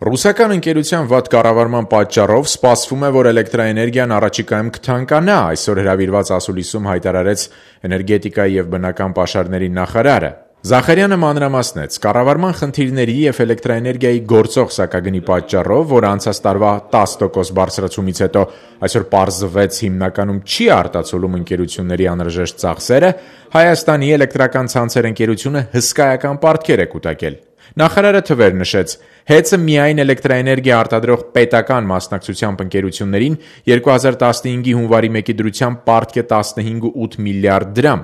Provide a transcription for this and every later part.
Ռուսական ընկերության վատ կառավարման պատճառով սպասվում է, որ էլեկտրաէներգիան առաջիկայում կթանկանա, այսօր հրավիրված ասուլիսում հայտարարեց էներգետիկայի և բնական պաշարների նախարարը։ Զախարյանը մանրամասնեց, կառավարման խնդիրների և էլեկտրաէներգիայի գործող սակագնի պատճառով, որ անցած տարվա 10% բարձրացումից հետո այսօր պարզվեց հիմնականում չի արտացոլում ընկերությունների անհրաժեշտ ծախսերը, Հայաստանի էլեկտրական ցանցեր ընկերությունը հսկայական պարտքեր է կուտակել։ Նախարարը թվեր նշեց, ՀԵՑ-ը միայն էլեկտրաէներգիա արտադրող պետական մասնակցությամբ ընկերություններին 2015-ի հունվարի 1-ի դրությամբ պարտք է 15.8 միլիարդ դրամ։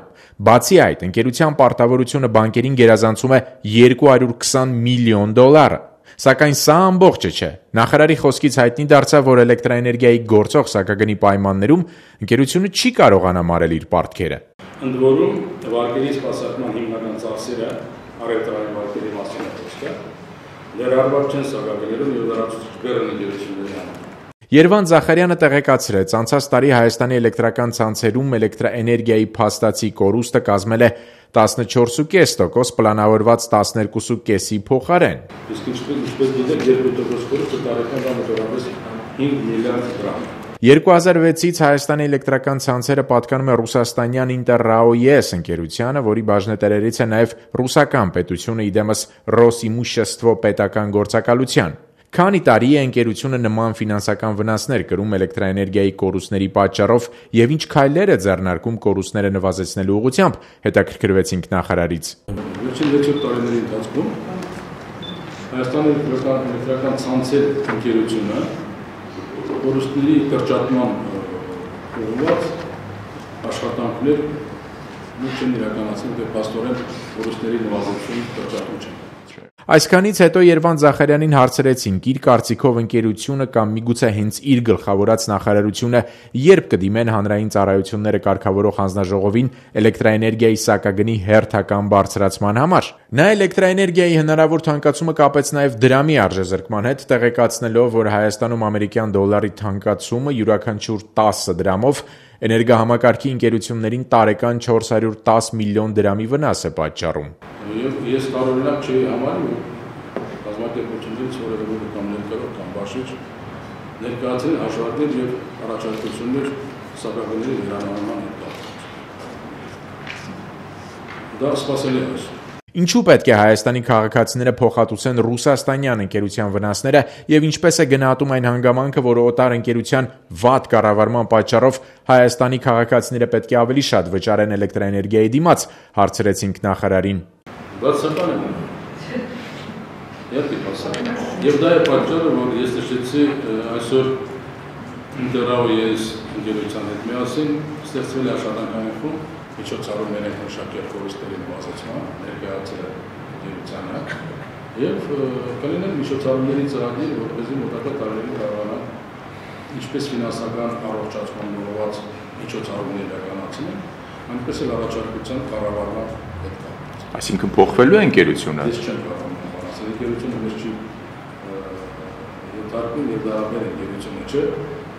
Բացի այդ, ընկերության պարտավորությունը բանկերին գերազանցում է 220 միլիոն դոլարը։ Սակայն սա ամբողջը չէ։ Նախարարի խոսքից հայտնի դարձավ, որ էլեկտրաէներգիայի գործող սակագնի պայմաններում ընկերությունը չի կարողանա մարել իր պարտքերը։ Ընդ որում, վարկերի սպասարկման հիմնական ծախսերը առևտրային վարկերի մասին է խոսքը, ներառված չեն սակագներում և լրացուցիչներն ընկերությունների համար։ Երվանդ Զախարյանը տեղեկացրեց, անցած տարի Հայաստանի էլեկտրական ցանցերում էլեկտրաէներգիայի փաստացի կորուստը կազմել է 14.5%, պլանավորված 12.5-ի փոխարեն։ Իսկ ինչպես գիտեք, 2% կորուստը տարեկան մոտավորապես 5 միլիարդ դրամ։ 2006-ից Հայաստանի էլեկտրական ցանցերը պատկանում է ռուսաստանյան Ինտերրաոես ընկերությանը, որի բաժնետերերից է նաև ռուսական պետությունը, իդեմս Ռոսիմուշեստվո պետական գործակալության։ Քանի տարի է ընկերությունը նման ֆինանսական վնասներ կրում էլեկտրաէներգիայի կորուստների պատճառով և ինչ քայլեր է ձեռնարկում կորուստները նվազեցնելու ուղղությամբ, հետաքրքրվեցինք նախարարից։ Վերջին 6 տարիների ընթացքում Հայաստանի էլեկտրական ցանցեր ընկերությունը կորուստների կրճատման ուղղված աշխատանքներ չեն իրականացնում, դե փաստորեն կորուստների նվազեցում կրճատում չեն։ Այսքանից հետո Երվանդ Զախարյանին հարցրեցինք, իր կարծիքով ընկերությունը կամ միգուցե հենց իր գլխավորած նախարարությունը երբ կդիմեն հանրային ծառայությունները կարգավորող հանձնաժողովին էլեկտրաէներգիայի սակագնի հերթական բարձրացման համար։ Նա էլեկտրաէներգիայի հնարավոր թանկացումը կապեց նաև դրամի արժեզրկման հետ, տեղեկացնելով, որ Հայաստանում ամերիկյան դոլարի թանկացումը յուրաքանչյուր 10 դրամով էներգահամակարգի ընկերություններին տարեկան 410 միլիոն դրամի վնաս է պատճառում։ Ես տարօրինակ չի համարում, կազմակերպություններից որևէ կամ ներկայացող կամ բաշխիչ ներկայացել հաշվարկներ և առաջարկություններ սակագների վերանայման հետ։ Դա սպասելի է։ Ինչու պետք է Հայաստանի քաղաքացիները փոխհատուցեն ռուսաստանյան ընկերության վնասները և ինչպես է գնահատում այն հանգամանքը, որ օտար ընկերության վատ կառավարման պատճառով Հայաստանի քաղաքացիները պետք է ավելի շատ վճարեն էլեկտրաէներգիայի դիմաց, հարցրեցինք նախարարին։ Բացական է։ Եվ դա է պատճառը, որ ես նշեցի այսօր Ինտերրաոես ընկերության հետ միասին ստեղծվել է աշխատանքային խումբ միջոցառումների մշակել կորուստների նվազեցման, ներկայացել է ընկերությանը և կլինեն միջոցառումների ծրագիր, որպեսզի մոտակա տարիներին կարողանան ինչպես ֆինանսական առողջացման ուղղված միջոցառումներ իրականացնել, այնպես էլ առաջարկության կառավարման հետ կապված։ Այսինքն փոխվելու է ընկերությունը։ Ես չեմ կարող ասել, ընկերությունը մեզ չի ենթարկվում և դա մեր ընկերությունը չէ։